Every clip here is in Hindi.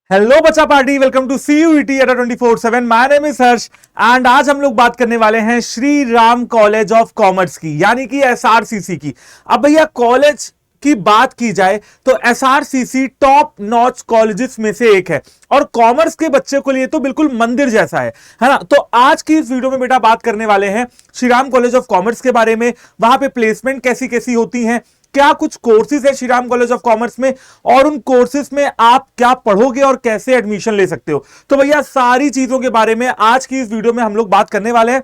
हेलो बच्चा पार्टी, वेलकम टू CUET अड्डा 24/7। My name is Harsh and आज हम लोग बात करने वाले हैं Shri Ram College of commerce की, यानी कि SRCC की। अब भैया कॉलेज की बात की जाए तो SRCC टॉप नॉच कॉलेजेस में से एक है और कॉमर्स के बच्चे के लिए तो बिल्कुल मंदिर जैसा है ना। तो आज की इस वीडियो में बेटा बात करने वाले हैं Shri Ram College of commerce के बारे में, वहां पे प्लेसमेंट कैसी कैसी होती हैं, क्या कुछ कोर्सेज है Shri Ram College of Commerce में और उन कोर्सेज में आप क्या पढ़ोगे और कैसे एडमिशन ले सकते हो। तो भैया सारी चीजों के बारे में आज की इस वीडियो में हम लोग बात करने वाले हैं।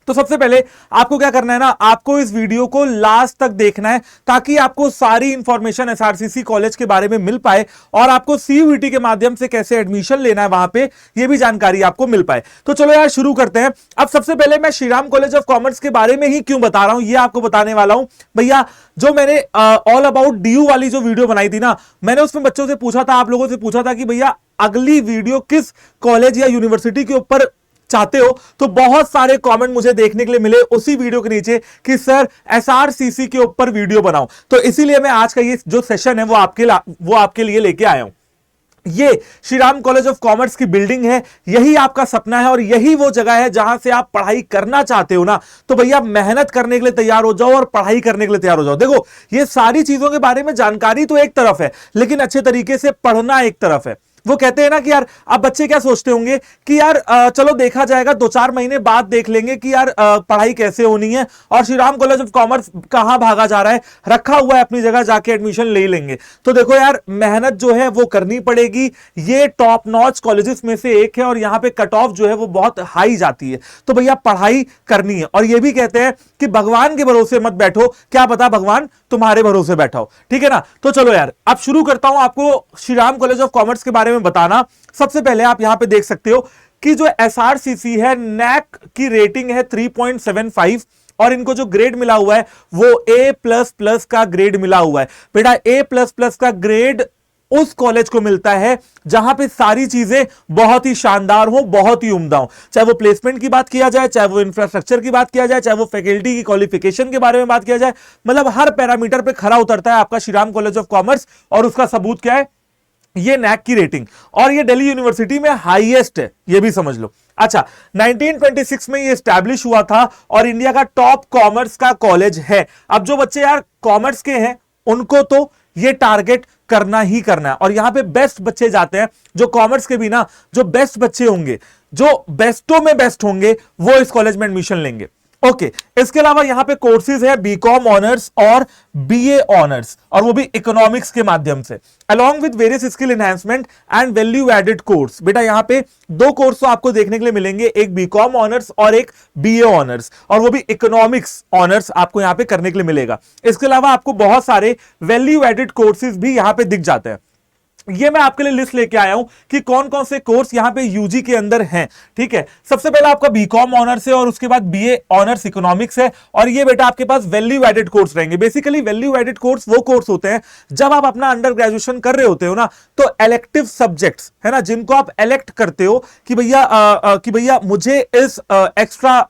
तो सबसे पहले आपको क्या करना है ना, आपको इस वीडियो को लास्ट तक देखना है ताकि आपको सारी इंफॉर्मेशन SRCC कॉलेज के बारे में मिल पाए और आपको CUET के माध्यम से कैसे एडमिशन लेना है वहां पे ये भी जानकारी आपको मिल पाए। तो चलो यार शुरू करते हैं। अब सबसे पहले मैं Shri Ram College of commerce के बारे में ही क्यों बता रहा हूं ये आपको बताने वाला हूं। भैया जो मैंने ऑल अबाउट DU वाली जो वीडियो बनाई थी ना, मैंने उसमें बच्चों से पूछा था, आप लोगों से पूछा था कि भैया अगली वीडियो किस कॉलेज या यूनिवर्सिटी के ऊपर चाहते हो, तो बहुत सारे कमेंट मुझे देखने के लिए मिले उसी वीडियो के नीचे कि सर SRCC के ऊपर वीडियो बनाओ। तो इसीलिए मैं आज का ये जो सेशन है वो आपके लिए लेके आया हूं। ये Shri Ram College of commerce की बिल्डिंग है, यही आपका सपना है और यही वो जगह है जहां से आप पढ़ाई करना चाहते हो ना। तो भैया मेहनत करने के लिए तैयार हो जाओ और पढ़ाई करने के लिए तैयार हो जाओ। देखो ये सारी चीजों के बारे में जानकारी तो एक तरफ है, लेकिन अच्छे तरीके से पढ़ना एक तरफ है। वो कहते हैं ना कि यार अब बच्चे क्या सोचते होंगे कि यार चलो देखा जाएगा, 2-4 महीने बाद देख लेंगे कि यार पढ़ाई कैसे होनी है और Shri Ram College of commerce कहां भागा जा रहा है, रखा हुआ है अपनी जगह, जाके एडमिशन ले लेंगे। तो देखो यार मेहनत जो है वो करनी पड़ेगी। ये टॉप नॉच कॉलेजेस में से एक है और यहां पे कट ऑफ जो है वो बहुत हाई जाती है। तो भैया पढ़ाई करनी है और ये भी कहते हैं कि भगवान के भरोसे मत बैठो, क्या पता भगवान तुम्हारे भरोसे बैठा हो। ठीक है ना। तो चलो यार अब शुरू करता हूं आपको Shri Ram College of commerce के बारे में बताना। सबसे पहले आप यहां पे देख सकते हो कि जो SRCC है, NAC की रेटिंग है 3.75 और इनको जो ग्रेड मिला हुआ है वो A++ का ग्रेड मिला हुआ है। बेटा A++ का ग्रेड उस कॉलेज को मिलता है जहां पे सारी चीजें बहुत ही शानदार हो, बहुत ही उम्दा हो। चाहे वो प्लेसमेंट की बात किया जाए, चाहे वो इंफ्रास्ट्रक्चर की बात किया जाए, चाहे वो फैकल्टी की क्वालिफिकेशन के बारे में बात किया जाए, मतलब हर पैरामीटर पे खरा उतरता है आपका Shri Ram College of commerce. और उसका सबूत क्या है, ये NAC की रेटिंग, और ये दिल्ली यूनिवर्सिटी में हाईएस्ट है, ये भी समझ लो। अच्छा 1926 में ये स्टैब्लिश हुआ था और इंडिया का टॉप कॉमर्स का कॉलेज है। अब जो बच्चे यार कॉमर्स के हैं उनको तो ये टारगेट करना ही करना है और यहां पे बेस्ट बच्चे जाते हैं। जो कॉमर्स के भी ना, जो बेस्ट बच्चे होंगे, जो बेस्टों में बेस्ट होंगे, वो इस कॉलेज में एडमिशन लेंगे। ओके इसके अलावा यहां पे कोर्सेज है BCom ऑनर्स और BA ऑनर्स, और वो भी इकोनॉमिक्स के माध्यम से, along with various skill enhancement and value added course. बेटा यहां पे 2 कोर्स तो आपको देखने के लिए मिलेंगे, एक BCom ऑनर्स और एक BA ऑनर्स, और वो भी इकोनॉमिक्स ऑनर्स आपको यहां पे करने के लिए मिलेगा। इसके अलावा आपको बहुत सारे वैल्यू एडेड कोर्सेज भी यहां पे दिख जाते हैं। ये मैं आपके लिए लिस्ट लेके आया हूं कि कौन कौन से कोर्स यहां पे यूजी के अंदर हैं। ठीक है, सबसे पहला आपका BCom ऑनर्स है और उसके बाद BA ऑनर्स इकोनॉमिक्स है, और ये बेटा आपके पास वैल्यू एडेड कोर्स रहेंगे। बेसिकली वैल्यू एडेड कोर्स वो कोर्स होते हैं जब आप अपना अंडर ग्रेजुएशन कर रहे होते हो ना, तो इलेक्टिव सब्जेक्ट्स है ना, जिनको आप इलेक्ट करते हो कि भैया मुझे इस एक्स्ट्रा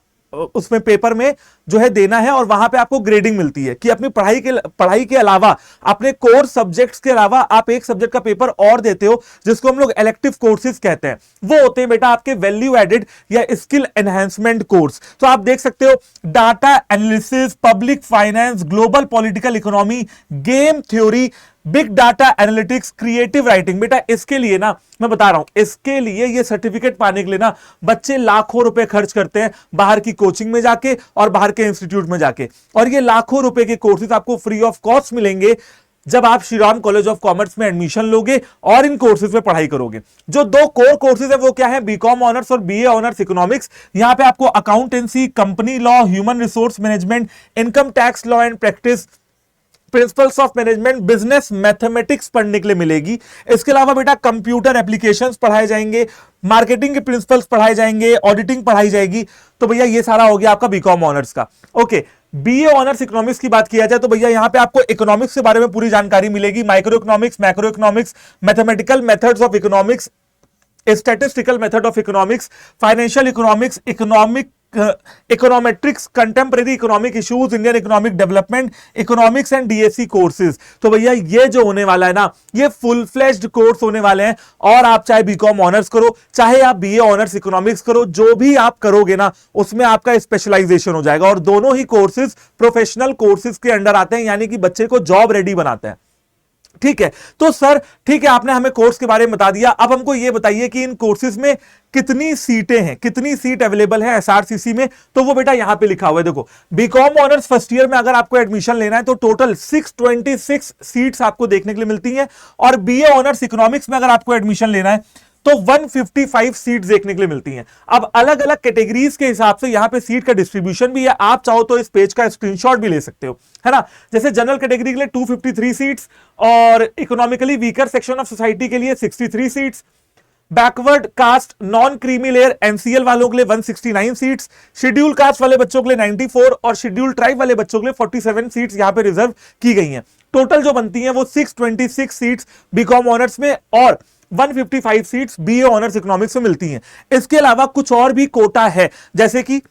उसमें पेपर में जो है देना है, और वहां पे आपको ग्रेडिंग मिलती है कि अपनी पढ़ाई के अलावा, अपने कोर सब्जेक्ट्स के अलावा आप एक सब्जेक्ट का पेपर और देते हो, जिसको हम लोग इलेक्टिव कोर्सेज कहते हैं। वो होते हैं बेटा आपके वैल्यू एडेड या स्किल एनहांसमेंट कोर्स। तो आप देख सकते हो data analysis, public finance, global political economy, game theory, big data analytics, creative writing. बेटा इसके लिए ना मैं बता रहा हूं, इसके लिए ये सर्टिफिकेट पाने के लिए ना बच्चे लाखों रुपए खर्च करते हैं बाहर की कोचिंग में जाके और बाहर के इंस्टीट्यूट में जाके, और ये लाखों रुपए के कोर्सेज आपको फ्री ऑफ कॉस्ट मिलेंगे जब आप Shri Ram College of Commerce में एडमिशन लोगे और इन कोर्सेज में पढ़ाई करोगे। जो 2 कोर कोर्सेज है वो क्या है, BCom ऑनर्स और BA ऑनर्स इकोनॉमिक्स। यहां पे आपको accountancy, company law, human resource management, income tax law and practice, principles of management, business mathematics पढ़ने के लिए मिलेगी। इसके अलावा बेटा कंप्यूटर एप्लीकेशंस पढ़ाए जाएंगे, मार्केटिंग के प्रिंसिपल्स पढ़ाए जाएंगे, ऑडिटिंग पढ़ाई जाएगी। तो भैया ये सारा हो गया आपका BCom ऑनर्स का। ओके BA ऑनर्स इकोनॉमिक्स की बात किया जाए तो भैया यहां पे आपको इकोनॉमिक्स के बारे में पूरी जानकारी मिलेगी, micro economics, macro economics, mathematical methods of economics, statistical method of economics, financial economics, economic econometrics, contemporary economic issues, Indian economic development, economics and DSC courses. तो भैया ये जो होने वाला है ना, ये फुल फ्लेज्ड कोर्स होने वाले हैं। और आप चाहे बीकॉम ऑनर्स करो, चाहे आप बीए ऑनर्स इकोनॉमिक्स करो, जो भी आप करोगे ना उसमें आपका स्पेशलाइजेशन हो जाएगा। और दोनों ही कोर्सेज प्रोफेशनल कोर्सेज के अंडर आते हैं, यानी कि बच्चे को जॉब रेडी बनाते हैं। ठीक है, तो सर ठीक है, आपने हमें कोर्स के बारे में बता दिया। अब हमको यह बताइए कि इन कोर्सेज में कितनी सीटें हैं, कितनी सीट अवेलेबल है एसआरसीसी में। तो वो बेटा यहां पे लिखा हुआ है, देखो बीकॉम ऑनर्स फर्स्ट ईयर में अगर आपको एडमिशन लेना है तो टोटल 626 सीट्स आपको देखने के लिए मिलती हैं। और बीए ऑनर्स इकोनॉमिक्स में अगर आपको एडमिशन लेना है तो 155 सीट्स देखने के लिए मिलती हैं। अब अलग अलग कैटेगरीज के हिसाब से यहां पे सीट का डिस्ट्रीब्यूशन भी है। आप चाहो तो इस पेज का स्क्रीनशॉट भी ले सकते हो, है ना। जैसे जनरल कैटेगरी के लिए 253 सीट्स, और economically weaker section of society के लिए 63 seats, backward caste non creamy layer MCL वालों के लिए 169 सीट्स, शेड्यूल कास्ट वाले बच्चों के लिए 94 और शेड्यूल ट्राइब वाले बच्चों के लिए 47 सीट्स यहां पे रिजर्व की गई हैं। टोटल जो बनती हैं वो 626 सीट्स बीकॉम ऑनर्स में और 155 सीट्स बीए ऑनर्स इकोनॉमिक्स में मिलती हैं। इसके अलावा कुछ और भी कोटा है, जैसे कि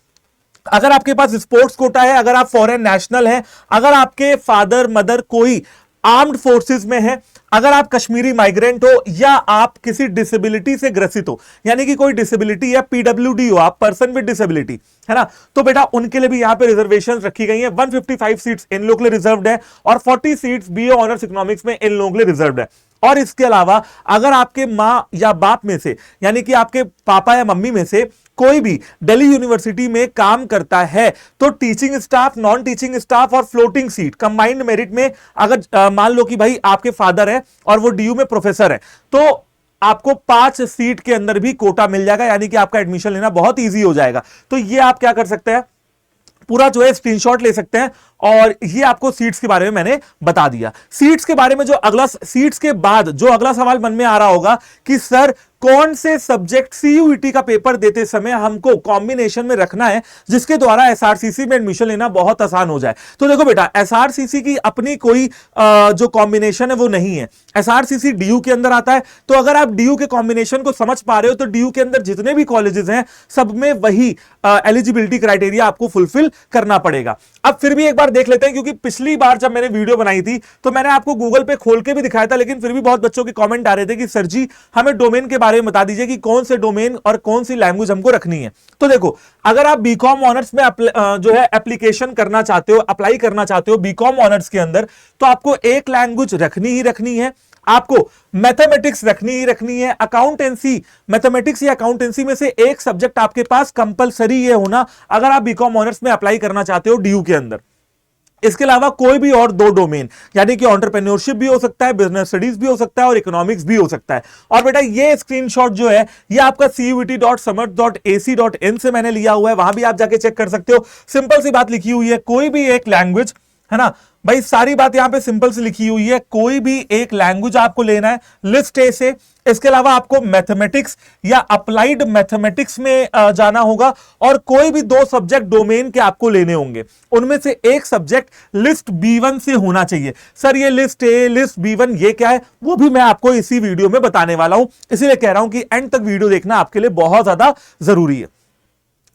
अगर आपके पास स्पोर्ट्स कोटा है, अगर आप फॉरेन नेशनल हैं, अगर आपके फादर मदर कोई आर्म्ड फोर्सेस में है, अगर आप कश्मीरी माइग्रेंट हो, या आप किसी डिसेबिलिटी से ग्रसित हो, यानी कि कोई डिसेबिलिटी या पीडब्ल्यूडी हो, आप पर्सन विद डिसेबिलिटी, है ना, तो बेटा उनके लिए भी यहां पे रिजर्वेशन रखी गई है। 155 सीट्स इन लोगों के लिए रिजर्व्ड है और 40 सीट्स बीए ऑनर्स इकोनॉमिक्स में इन लोगों के लिए रिजर्व्ड है। और इसके अलावा अगर आपके मां या बाप में से, यानी कि आपके पापा या मम्मी में से कोई भी दिल्ली यूनिवर्सिटी में काम करता है तो teaching staff, non teaching staff और फ्लोटिंग सीट कंबाइंड मेरिट में अगर मान लो कि भाई आपके फादर है और वो डीयू में प्रोफेसर है, तो आपको 5 सीट के अंदर भी कोटा मिल जाएगा, यानी कि आपका एडमिशन लेना बहुत ईजी हो जाएगा। तो ये आप क्या कर सकते हैं, पूरा जो है स्क्रीनशॉट ले सकते हैं। और ये आपको सीट्स के बारे में मैंने बता दिया। सीट्स के बारे में जो अगला, सीट्स के बाद जो अगला सवाल मन में आ रहा होगा कि सर कौन से सब्जेक्ट सीयूईटी का पेपर देते समय हमको कॉम्बिनेशन में रखना है जिसके द्वारा एसआरसीसी में एडमिशन लेना बहुत आसान हो जाए। तो देखो बेटा, एसआरसीसी की अपनी कोई जो कॉम्बिनेशन है वो नहीं है। एसआरसीसी डीयू के अंदर आता है, तो अगर आप डीयू के कॉम्बिनेशन को समझ पा रहे हो तो डीयू के अंदर जितने भी कॉलेजेस हैं सब में वही एलिजिबिलिटी क्राइटेरिया आपको फुलफिल करना पड़ेगा। अब फिर भी एक बार देख लेते हैं, क्योंकि पिछली बार जब मैंने वीडियो बनाई थी तो मैंने आपको गूगल पे खोल के भी दिखाया था, लेकिन फिर भी बहुत बच्चों के कमेंट आ रहे थे कि सर जी हमें डोमेन के बारे में बता दीजिए कि कौन से डोमेन और कौन सी लैंग्वेज हमको रखनी है। तो देखो, अगर आप बीकॉम ऑनर्स में जो है एप्लीकेशन करना चाहते हो, अप्लाई करना चाहते हो बीकॉम ऑनर्स के अंदर, तो आपको एक लैंग्वेज रखनी ही रखनी है। आपको मैथमेटिक्स रखनी ही रखनी है, अकाउंटेंसी, मैथमेटिक्स या अकाउंटेंसी में से एक सब्जेक्ट आपके पास कंपलसरी ये होना अगर आप बीकॉम ऑनर्स में अप्लाई करना चाहते हो डीयू के अंदर। इसके अलावा कोई भी और 2 डोमेन, यानी कि एंटरप्रेन्योरशिप भी हो सकता है, बिजनेस स्टडीज भी हो सकता है और इकोनॉमिक्स भी हो सकता है। और बेटा ये स्क्रीनशॉट जो है ये आपका cuvt.samarth.ac.in से मैंने लिया हुआ है, वहां भी आप जाके चेक कर सकते हो। सिंपल सी बात लिखी हुई है, कोई भी एक लैंग्वेज, है ना भाई, सारी बात यहां पे सिंपल से लिखी हुई है। कोई भी एक लैंग्वेज आपको लेना है लिस्ट ए से। इसके अलावा आपको मैथमेटिक्स या अप्लाइड मैथमेटिक्स में जाना होगा और कोई भी 2 सब्जेक्ट डोमेन के आपको लेने होंगे, उनमें से एक सब्जेक्ट लिस्ट B1 से होना चाहिए। सर ये लिस्ट ए, लिस्ट B1 ये क्या है, वो भी मैं आपको इसी वीडियो में बताने वाला हूं, इसीलिए कह रहा हूं कि एंड तक वीडियो देखना आपके लिए बहुत ज्यादा जरूरी है।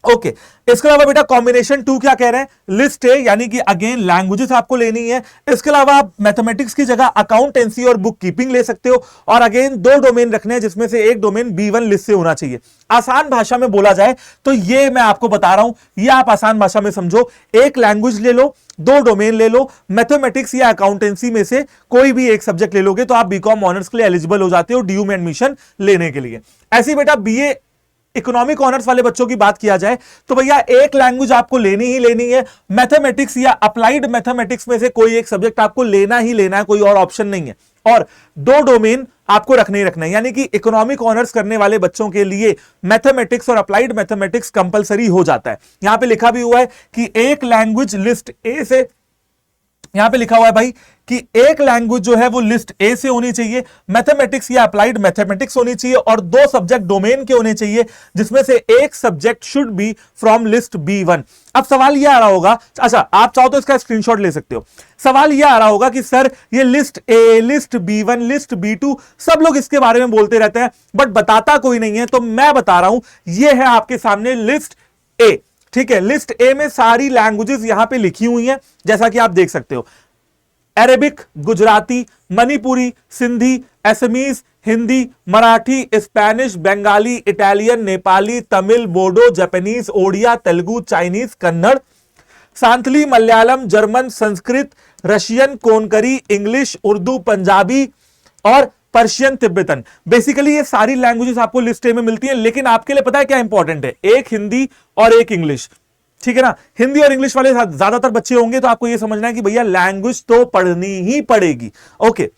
ओके, इसके अलावा बेटा कॉम्बिनेशन 2 क्या कह रहे हैं, लिस्ट ए, यानी कि अगेन लैंग्वेजेस आपको लेनी है। इसके अलावा आप मैथमेटिक्स की जगह अकाउंटेंसी और बुक कीपिंग ले सकते हो, और अगेन 2 डोमेन रखने हैं जिसमें से एक डोमेन B1 लिस्ट से होना चाहिए। आसान भाषा में बोला जाए तो ये मैं आपको बता रहा हूं, ये आप आसान भाषा में समझो, एक लैंग्वेज ले लो, 2 डोमेन ले लो, मैथमेटिक्स या अकाउंटेंसी में से कोई भी एक सब्जेक्ट ले लोगे तो आप बीकॉम ऑनर्स के लिए एलिजिबल हो जाते हो डीयू में एडमिशन लेने के लिए। ऐसी बेटा बीए इकोनॉमिक ऑनर्स वाले बच्चों की बात किया जाए तो भैया एक लैंग्वेज आपको लेनी ही लेनी है। मैथमेटिक्स या अप्लाइड मैथमेटिक्स में से कोई एक सब्जेक्ट आपको लेना ही लेना है, कोई और ऑप्शन नहीं है। और 2 डोमेन आपको रखने ही रखना है, यानी कि इकोनॉमिक ऑनर्स करने वाले बच्चों के लिए मैथमेटिक्स और अप्लाइड मैथमेटिक्स कंपलसरी हो जाता है। यहां पे लिखा भी हुआ है कि एक लैंग्वेज लिस्ट ए से, यहां पे लिखा हुआ है भाई कि एक लैंग्वेज जो है वो लिस्ट ए से होनी चाहिए, मैथमेटिक्स या अप्लाइड मैथमेटिक्स होनी चाहिए, और 2 सब्जेक्ट डोमेन के होने चाहिए जिसमें से एक subject should be from list B1। अब सवाल यह आ रहा होगा, अच्छा आप चाहो तो इसका स्क्रीनशॉट ले सकते हो, सवाल यह आ रहा होगा कि सर ये list A, list B1, list B2 सब लोग इसके बारे में बोलते रहते हैं बट बताता कोई नहीं है, तो मैं बता रहा हूं ये है आपके सामने लिस्ट ए। ठीक है, लिस्ट ए में सारी लैंग्वेजेस यहां पे लिखी हुई हैं, जैसा कि आप देख सकते हो। Arabic, Gujarati, Manipuri, Sindhi, Assamese, Hindi, Marathi, Spanish, Bengali, Italian, Nepali, Tamil, Bodo, Japanese, Odia, Telugu, Chinese, Kannada, Santhali, Malayalam, German, Sanskrit, Russian, Konkani, English, Urdu, Punjabi और पर्शियन, तिब्बतन। बेसिकली ये सारी लैंग्वेजेस आपको लिस्ट ए में मिलती हैं, लेकिन आपके लिए पता है क्या इंपॉर्टेंट है, एक हिंदी और एक इंग्लिश। ठीक है ना, हिंदी और इंग्लिश वाले ज्यादातर बच्चे होंगे, तो आपको ये समझना है कि भैया लैंग्वेज तो पढ़नी ही पड़ेगी। ओके,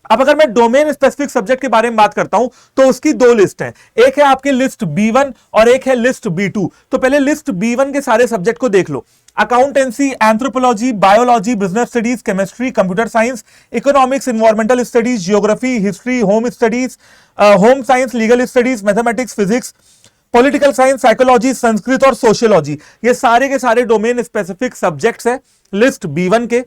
अब अगर मैं डोमेन स्पेसिफिक सब्जेक्ट के बारे में बात करता हूं तो उसकी दो लिस्ट है, एक है आपकी लिस्ट B1 और एक है लिस्ट B2। तो पहले लिस्ट B1 के सारे सब्जेक्ट को देख लो। Accountancy, anthropology, biology, business studies, chemistry, computer science, economics, environmental studies, geography, history, home studies, home science, legal studies, mathematics, physics, political science, psychology, Sanskrit और सोशियोलॉजी, ये सारे के सारे डोमेन स्पेसिफिक सब्जेक्ट्स है लिस्ट B1 के,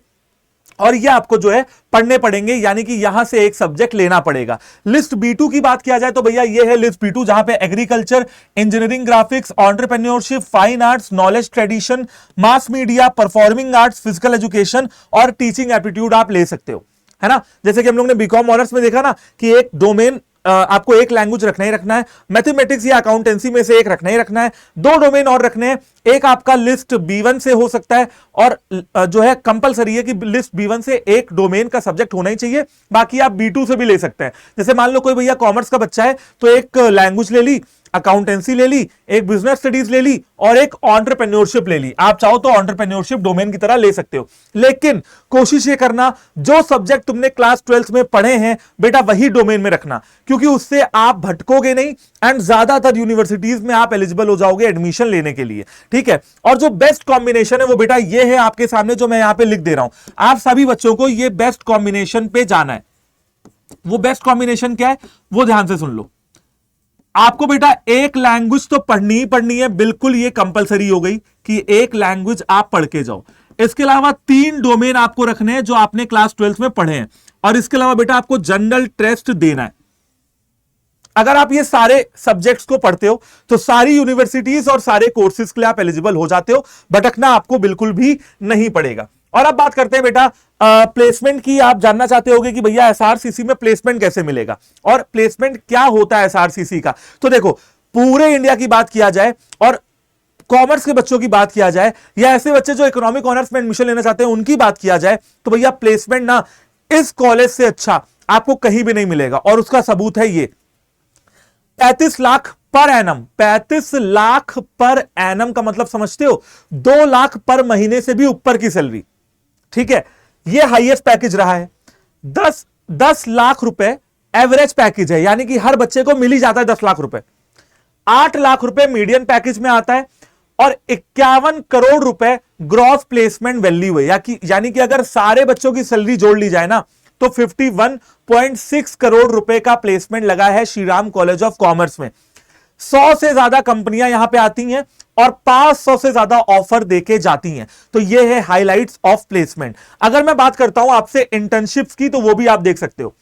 और ये आपको जो है पढ़ने पड़ेंगे, यानी कि यहां से एक सब्जेक्ट लेना पड़ेगा। लिस्ट B2 की बात किया जाए तो भैया ये है लिस्ट B2, जहां पे agriculture, engineering, graphics, entrepreneurship, fine arts, knowledge tradition, mass media, performing arts, physical education और टीचिंग एप्टीट्यूड आप ले सकते हो, है ना। जैसे कि हम लोग ने बीकॉम ऑनर्स में देखा ना कि एक डोमेन आपको एक लैंग्वेज रखना ही रखना है, मैथमेटिक्स या अकाउंटेंसी में से एक रखना ही रखना है, दो डोमेन और रखने हैं, एक आपका लिस्ट B1 से हो सकता है, और जो है कंपलसरी है कि लिस्ट B1 से एक डोमेन का सब्जेक्ट होना ही चाहिए, बाकी आप B2 से भी ले सकते हैं। जैसे मान लो कोई भैया कॉमर्स का बच्चा है तो एक लैंग्वेज ले ली, अकाउंटेंसी ले ली, एक बिजनेस स्टडीज ले ली और एक एंटरप्रेन्योरशिप ले ली। आप चाहो तो एंटरप्रेन्योरशिप डोमेन की तरह ले सकते हो, लेकिन कोशिश ये करना जो सब्जेक्ट तुमने क्लास 12th में पढ़े हैं बेटा वही डोमेन में रखना, क्योंकि उससे आप भटकोगे नहीं एंड ज्यादातर यूनिवर्सिटीज में आप एलिजिबल हो जाओगे एडमिशन लेने के लिए। ठीक है, और जो बेस्ट कॉम्बिनेशन है वो बेटा ये है आपके सामने, जो मैं यहां पे लिख दे रहा हूं। आप सभी बच्चों को ये बेस्ट कॉम्बिनेशन पे जाना है। वो बेस्ट कॉम्बिनेशन क्या है वो ध्यान से सुन लो। आपको बेटा एक लैंग्वेज तो पढ़नी ही पढ़नी है, बिल्कुल ये कंपलसरी हो गई कि एक लैंग्वेज आप पढ़ के जाओ। इसके अलावा 3 डोमेन आपको रखने हैं जो आपने क्लास 12th में पढ़े हैं, और इसके अलावा बेटा आपको जनरल टेस्ट देना है। अगर आप ये सारे सब्जेक्ट्स को पढ़ते हो तो सारी यूनिवर्सिटीज और सारे कोर्सेज के लिए आप एलिजिबल हो जाते हो, भटकना आपको बिल्कुल भी नहीं पड़ेगा। और अब बात करते हैं बेटा प्लेसमेंट की। आप जानना चाहते होगे कि भैया एसआरसीसी में प्लेसमेंट कैसे मिलेगा और प्लेसमेंट क्या होता है एसआरसीसी का। तो देखो, पूरे इंडिया की बात किया जाए और कॉमर्स के बच्चों की बात किया जाए, या ऐसे बच्चे जो इकोनॉमिक ऑनर्स में एडमिशन लेना चाहते हैं उनकी बात किया जाए, तो भैया प्लेसमेंट ना इस कॉलेज से अच्छा आपको कहीं भी नहीं मिलेगा। और उसका सबूत है ये 35 lakh per annum. 35 lakh per annum का मतलब समझते हो, 2 लाख पर महीने से भी ऊपर की सैलरी। ठीक है, ये हाईएस्ट पैकेज रहा है। 10 लाख रुपए एवरेज पैकेज है, यानी कि हर बच्चे को मिल ही जाता है 10 लाख रुपए। 8 लाख रुपए मीडियन पैकेज में आता है और 51 करोड़ रुपए ग्रॉस प्लेसमेंट वैल्यू है, यानी कि अगर सारे बच्चों की सैलरी जोड़ ली जाए ना तो 51.6 करोड़ रुपए का प्लेसमेंट लगा है श्रीराम कॉलेज ऑफ कॉमर्स में। 100 से ज्यादा कंपनियां यहां पे आती हैं और 500 से ज्यादा ऑफर देके जाती हैं। तो ये है हाइलाइट्स ऑफ प्लेसमेंट। अगर मैं बात करता हूं आपसे इंटर्नशिप्स की, तो वो भी आप देख सकते हो।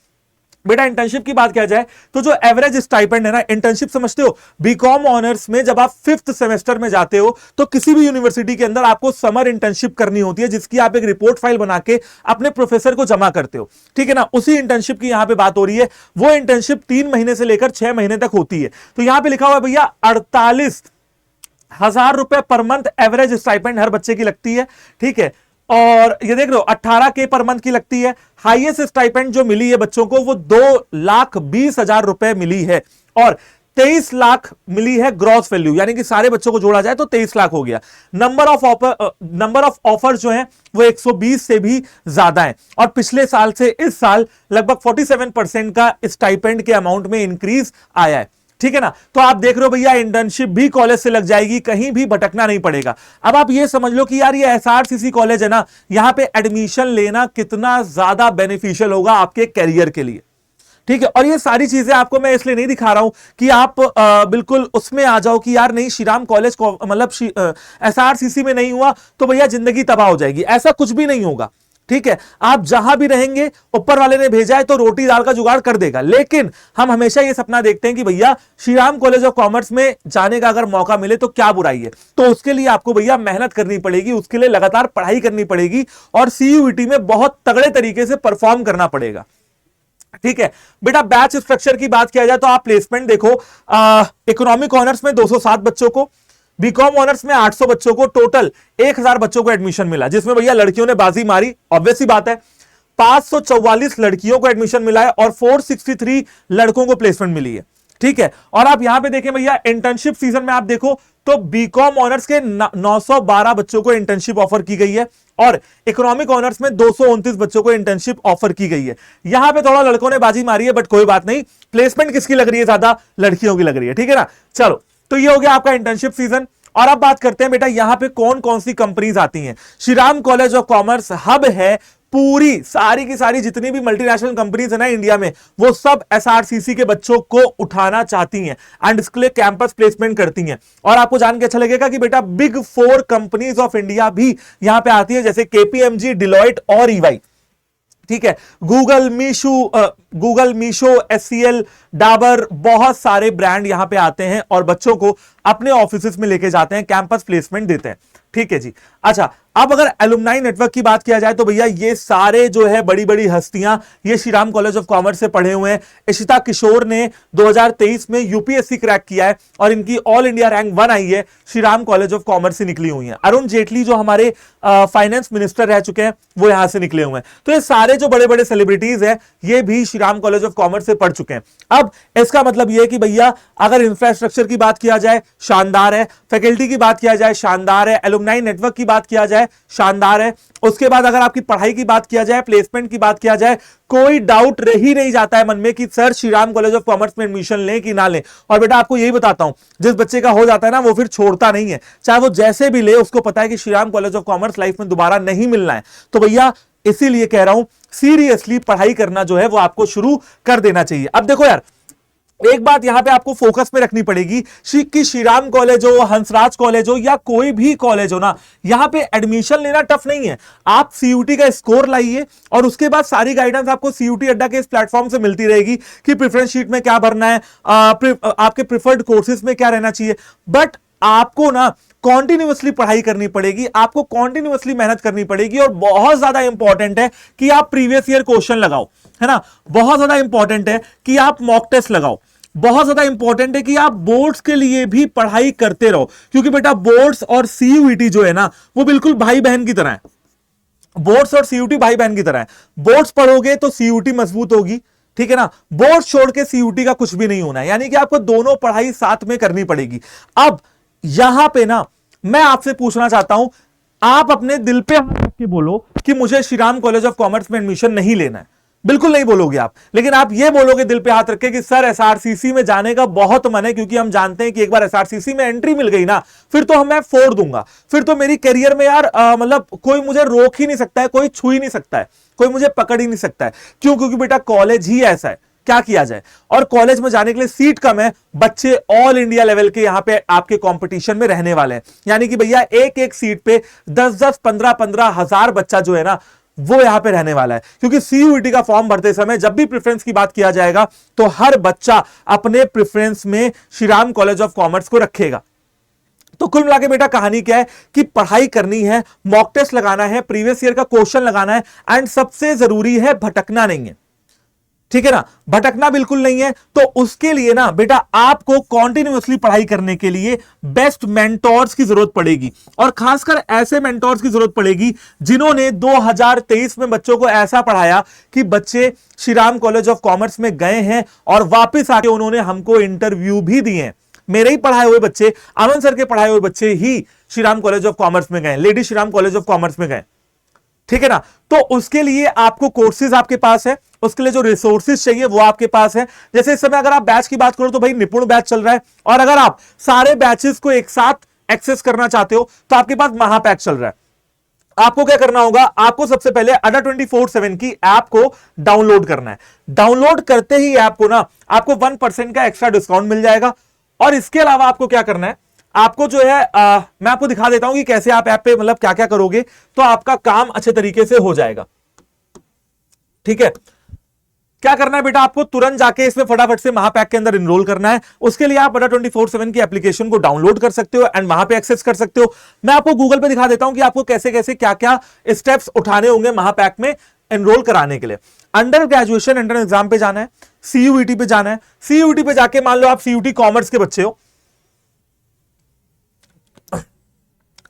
बेटा इंटर्नशिप की बात किया जाए तो जो एवरेज स्टाइपेंड है ना, इंटर्नशिप समझते हो, बीकॉम ऑनर्स में जब आप 5th सेमेस्टर में जाते हो तो किसी भी यूनिवर्सिटी के अंदर आपको समर इंटर्नशिप करनी होती है, जिसकी आप एक रिपोर्ट फाइल बना के अपने प्रोफेसर को जमा करते हो। ठीक है ना, उसी इंटर्नशिप की यहां पे बात हो रही है। वो इंटर्नशिप 3 महीने से लेकर 6 महीने तक होती है। तो यहां पे लिखा हुआ है भैया 48,000 रुपए पर मंथ एवरेज स्टाइपेंड हर बच्चे की लगती है। ठीक है, और ये देख लो 18K पर मंथ की लगती है। हाईएस्ट स्टाइपेंड जो मिली है बच्चों को वो 2,20,000 रुपए मिली है, और 23 लाख मिली है ग्रॉस वैल्यू, यानी कि सारे बच्चों को जोड़ा जाए तो 23 लाख हो गया। नंबर ऑफ ऑफर जो है वो 120 से भी ज्यादा है, और पिछले साल से इस साल लगभग 47% का स्टाइपेंड के अमाउंट में इंक्रीज आया है। ठीक है ना, तो आप देख रहे हो भैया इंटर्नशिप भी कॉलेज से लग जाएगी, कहीं भी भटकना नहीं पड़ेगा। अब आप ये समझ लो कि यार ये एसआरसीसी कॉलेज है ना, यहां पे एडमिशन लेना कितना ज्यादा बेनिफिशियल होगा आपके कैरियर के लिए। ठीक है, और ये सारी चीजें आपको मैं इसलिए नहीं दिखा रहा हूं कि आप बिल्कुल उसमें आ जाओ कि यार नहीं श्रीराम कॉलेज मतलब एसआरसीसी में नहीं हुआ तो भैया जिंदगी तबाह हो जाएगी, ऐसा कुछ भी नहीं होगा। ठीक है, आप जहां भी रहेंगे ऊपर वाले ने भेजा है तो रोटी दाल का जुगाड़ कर देगा। लेकिन हम हमेशा ये सपना देखते हैं कि भैया Shri Ram College of Commerce में जाने का अगर मौका मिले तो क्या बुराई है। तो उसके लिए आपको भैया मेहनत करनी पड़ेगी, उसके लिए लगातार पढ़ाई करनी पड़ेगी और सीयूईटी में बहुत तगड़े तरीके से परफॉर्म करना पड़ेगा। ठीक है बेटा, बैच स्ट्रक्चर की बात किया जाए तो आप प्लेसमेंट देखो, इकोनॉमिक ऑनर्स में 207 बच्चों को, बीकॉम ऑनर्स में 800 बच्चों को, टोटल 1000 बच्चों को एडमिशन मिला, जिसमें भैया लड़कियों ने बाजी मारी, ऑब्वियस सी बात है। 544 लड़कियों को एडमिशन मिला है और 463 लड़कों को प्लेसमेंट मिली है। ठीक है, और आप यहां पे देखें भैया इंटर्नशिप सीजन में आप देखो तो बीकॉम ऑनर्स के 912 बच्चों को इंटर्नशिप ऑफर की गई है और इकोनॉमिक ऑनर्स में 229 बच्चों को इंटर्नशिप ऑफर की गई है। यहां पे थोड़ा लड़कों ने बाजी मारी है, बट कोई बात नहीं, प्लेसमेंट किसकी लग रही है ज्यादा, लड़कियों की लग रही है। ठीक है ना, चलो तो ये हो गया आपका इंटर्नशिप सीजन। और अब बात करते हैं बेटा यहां पे कौन कौन सी कंपनीज आती हैं। Shri Ram College of commerce hub है, पूरी सारी की सारी जितनी भी मल्टीनेशनल कंपनीज है ना इंडिया में, वो सब एसआरसीसी के बच्चों को उठाना चाहती हैं एंड इसके लिए कैंपस प्लेसमेंट करती हैं। और आपको जान के अच्छा लगेगा कि बेटा बिग 4 कंपनीज ऑफ इंडिया भी यहां पे आती है, जैसे केपीएमजी, डिलॉयट और ईवाई। ठीक है, गूगल, मीशो, एचसीएल, डाबर, बहुत सारे ब्रांड यहां पे आते हैं और बच्चों को अपने ऑफिस में लेके जाते हैं, कैंपस प्लेसमेंट देते हैं। ठीक है जी, अच्छा अब अगर एलुमनाई नेटवर्क की बात किया जाए तो भैया ये सारे जो है बड़ी बड़ी हस्तियां ये Shri Ram College of commerce से पढ़े हुए हैं। इशिता किशोर ने 2023 में यूपीएससी क्रैक किया है और इनकी ऑल इंडिया रैंक 1 आई है, Shri Ram College of commerce से निकली हुई है। अरुण जेटली जो हमारे फाइनेंस मिनिस्टर रह चुके हैं वो यहां से निकले हुए हैं। तो ये सारे जो बड़े बड़े सेलिब्रिटीज हैं ये भी Shri Ram College of commerce से पढ़ चुके हैं। अब इसका मतलब यह है कि भैया अगर इंफ्रास्ट्रक्चर की बात किया जाए शानदार है, फैकल्टी की बात किया जाए शानदार है, एलुमनाई नेटवर्क की बात किया जाए शानदार है। उसके बाद अगर आपकी पढ़ाई की बात किया जाए, प्लेसमेंट की बात किया जाए, कोई डाउट रह ही नहीं जाता है मन में कि sir Shri Ram College of Commerce में एडमिशन लें कि ना लें। और बेटा आपको यही बताता हूं, जिस बच्चे का हो जाता है ना वो फिर छोड़ता नहीं है, चाहे वो जैसे भी ले, उसको पता है कि Shri Ram College of commerce life में दोबारा नहीं मिलना है। तो भैया इसीलिए कह रहा हूं सीरियसली पढ़ाई करना जो है वो आपको शुरू कर देना चाहिए। अब देखो यार, एक बात यहां पे आपको फोकस में रखनी पड़ेगी कि श्री राम कॉलेज हो, हंसराज कॉलेज हो या कोई भी कॉलेज हो ना, यहां पे एडमिशन लेना टफ नहीं है। आप सीयूटी का स्कोर लाइए और उसके बाद सारी गाइडेंस आपको सीयूटी अड्डा के इस प्लेटफॉर्म से मिलती रहेगी कि प्रेफरेंस शीट में क्या भरना है, आपके प्रिफर्ड कोर्सेज में क्या रहना चाहिए। बट आपको ना कॉन्टिन्यूअसली पढ़ाई करनी पड़ेगी, आपको कॉन्टिन्यूअसली मेहनत करनी पड़ेगी और बहुत ज्यादा इंपॉर्टेंट है कि आप प्रीवियस ईयर क्वेश्चन लगाओ, है ना। बहुत ज्यादा इंपॉर्टेंट है कि आप मॉक टेस्ट लगाओ, बहुत ज्यादा इंपॉर्टेंट है कि आप बोर्ड्स के लिए भी पढ़ाई करते रहो, क्योंकि बेटा बोर्ड्स और सीयूईटी जो है ना वो बिल्कुल भाई बहन की तरह है। बोर्ड्स और सीयूटी भाई बहन की तरह है। बोर्ड्स पढ़ोगे तो सीयूटी मजबूत होगी, ठीक है ना। बोर्ड छोड़ के सीयूटी का कुछ भी नहीं होना है, यानी कि आपको दोनों पढ़ाई साथ में करनी पड़ेगी। अब यहां पे ना मैं आपसे पूछना चाहता हूं, आप अपने दिल पे हाथ रख के बोलो कि मुझे Shri Ram College of Commerce में एडमिशन नहीं लेना है। बिल्कुल नहीं बोलोगे आप, लेकिन आप ये बोलोगे दिल पे हाथ रख के कि सर एसआरसीसी में जाने का बहुत मन है, क्योंकि हम जानते हैं कि एक बार एसआरसीसी में एंट्री मिल गई ना फिर तो मैं फोड़ दूंगा, फिर तो मेरी करियर में यार मतलब कोई मुझे रोक ही नहीं सकता है, कोई छू ही नहीं सकता है, कोई मुझे पकड़ ही नहीं सकता है। क्यों? क्योंकि बेटा कॉलेज ही ऐसा है, क्या किया जाए। और कॉलेज में जाने के लिए सीट कम है, बच्चे ऑल इंडिया लेवल के यहां पे आपके कंपटीशन में रहने वाले हैं, यानी कि भैया एक एक सीट पे 10-10, 15-15 हजार बच्चा जो है ना वो यहां पे रहने वाला है। क्योंकि सीयूईटी का फॉर्म भरते समय जब भी प्रेफरेंस की बात किया जाएगा तो हर बच्चा अपने प्रेफरेंस में Shri Ram College of commerce को रखेगा। तो कुल मिला के बेटा कहानी क्या है कि पढ़ाई करनी है, मॉक टेस्ट लगाना है, प्रीवियस ईयर का क्वेश्चन लगाना है एंड सबसे जरूरी है भटकना नहीं है, ठीक है ना। भटकना बिल्कुल नहीं है। तो उसके लिए ना बेटा आपको कॉन्टिन्यूअसली पढ़ाई करने के लिए बेस्ट मेंटोर्स की जरूरत पड़ेगी, और खासकर ऐसे मेंटोर्स की जरूरत पड़ेगी जिन्होंने 2023 में बच्चों को ऐसा पढ़ाया कि बच्चे Shri Ram College of Commerce में गए हैं और वापस आके उन्होंने हमको इंटरव्यू भी दिए हैं। मेरे ही पढ़ाए हुए बच्चे, अमन सर के पढ़ाए हुए बच्चे ही Shri Ram College of Commerce में गए, Lady Shri Ram College of Commerce में गए, ठीक है ना। तो उसके लिए आपको कोर्सेज आपके पास है, उसके लिए जो रिसोर्सेज चाहिए वो आपके पास है। जैसे इस समय अगर आप बैच की बात करो तो भाई निपुण बैच चल रहा है, और अगर आप सारे बैचेस को एक साथ एक्सेस करना चाहते हो तो आपके पास महापैक चल रहा है। आपको क्या करना होगा, आपको सबसे पहले अड्डा 24/7 की ऐप को डाउनलोड करना है। डाउनलोड करते ही ऐप को ना आपको 1% का एक्स्ट्रा डिस्काउंट मिल जाएगा। और इसके अलावा आपको क्या करना है, आपको जो है मैं आपको दिखा देता हूं कि कैसे आप ऐप पे मतलब क्या क्या करोगे तो आपका काम अच्छे तरीके से हो जाएगा। ठीक है, क्या करना है बेटा, आपको तुरंत जाके इसमें फटाफट से महापैक के अंदर इनरोल करना है। उसके लिए आप अड्डा 24/7 की एप्लीकेशन को डाउनलोड कर सकते हो एंड वहां पे एक्सेस कर सकते हो। मैं आपको गूगल पे दिखा देता हूं कि आपको कैसे कैसे क्या क्या स्टेप्स उठाने होंगे महापैक में एनरोल कराने के लिए। अंडर ग्रेजुएशन एंट्रेंस एग्जाम पे जाना है, सीयूईटी पे जाना है। सीयूईटी पे जाके मान लो आप सीयूटी कॉमर्स के बच्चे हो,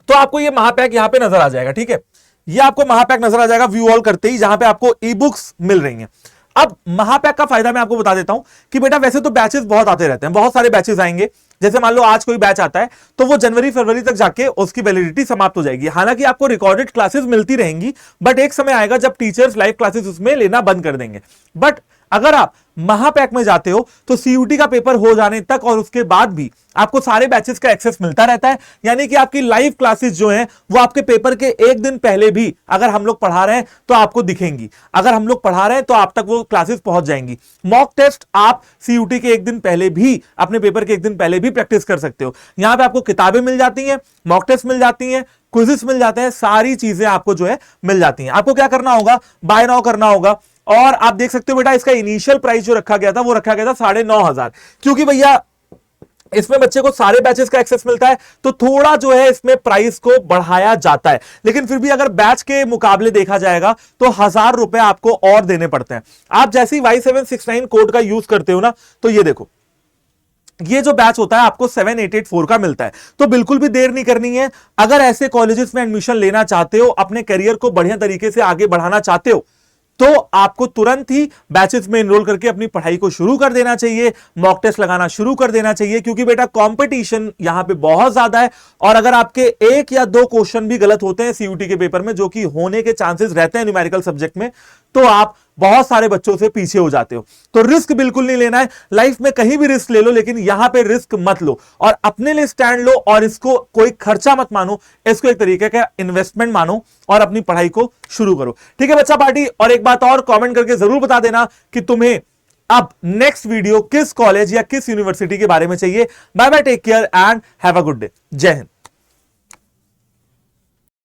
तो आपको ये महापैक यहां पे नजर आ जाएगा। ठीक है, ये आपको महापैक नजर आ जाएगा व्यू ऑल करते ही, जहां पे आपको ई बुक्स मिल रही हैं। अब महापैक का फायदा मैं आपको बता देता हूं कि बेटा वैसे तो बैचेस बहुत आते रहते हैं, बहुत सारे बैचेस आएंगे। जैसे मान लो आज कोई बैच आता है तो वो जनवरी फरवरी तक जाके उसकी वैलिडिटी समाप्त हो जाएगी। हालांकि आपको रिकॉर्डेड क्लासेस मिलती रहेंगी, बट एक समय आएगा जब टीचर्स लाइव क्लासेस उसमें लेना बंद कर देंगे। बट अगर आप महापैक में जाते हो तो सीयूटी का पेपर हो जाने तक और उसके बाद भी आपको सारे बैचेस का एक्सेस मिलता रहता है। यानी कि आपकी लाइव क्लासेस जो हैं वो आपके पेपर के एक दिन पहले भी अगर हम लोग पढ़ा रहे हैं तो आपको दिखेंगी, अगर हम लोग पढ़ा रहे हैं तो आप तक वो क्लासेस पहुंच जाएंगी। मॉक टेस्ट आप सीयूटी के एक दिन पहले भी, अपने पेपर के एक दिन पहले भी प्रैक्टिस कर सकते हो। यहां पे आपको किताबें मिल जाती हैं, मॉक टेस्ट मिल जाती हैं, क्विज़ेस मिल जाते हैं, सारी चीजें आपको जो है मिल जाती हैं। आपको क्या करना होगा, बाय नाउ करना होगा। और आप देख सकते हो बेटा इसका इनिशियल प्राइस जो रखा गया था वो रखा गया था 9,500, क्योंकि भैया इसमें बच्चे को सारे बैचेस का एक्सेस मिलता है तो थोड़ा जो है इसमें प्राइस को बढ़ाया जाता है। लेकिन फिर भी अगर बैच के मुकाबले देखा जाएगा तो 1,000 रुपए आपको और देने पड़ते हैं। आप जैसे ही Y769 कोड का यूज करते हो ना, तो ये देखो ये जो बैच होता है आपको 7884 का मिलता है। तो बिल्कुल भी देर नहीं करनी है। अगर ऐसे कॉलेजेस में एडमिशन लेना चाहते हो, अपने करियर को बढ़िया तरीके से आगे बढ़ाना चाहते हो, तो आपको तुरंत ही बैचेस में एनरोल करके अपनी पढ़ाई को शुरू कर देना चाहिए, मॉक टेस्ट लगाना शुरू कर देना चाहिए, क्योंकि बेटा कंपटीशन यहां पे बहुत ज्यादा है। और अगर आपके एक या दो क्वेश्चन भी गलत होते हैं सीयूटी के पेपर में, जो कि होने के चांसेस रहते हैं न्यूमेरिकल सब्जेक्ट में, तो आप बहुत सारे बच्चों से पीछे हो जाते हो। तो रिस्क बिल्कुल नहीं लेना है। लाइफ में कहीं भी रिस्क ले लो, लेकिन यहां पे रिस्क मत लो और अपने लिए स्टैंड लो। और इसको कोई खर्चा मत मानो, इसको एक तरीके का इन्वेस्टमेंट मानो और अपनी पढ़ाई को शुरू करो। ठीक है बच्चा पार्टी। और एक बात और कमेंट करके जरूर बता देना कि तुम्हें अब नेक्स्ट वीडियो किस कॉलेज या किस यूनिवर्सिटी के बारे में चाहिए। Bye bye, take care and have a good day. जय हिंद।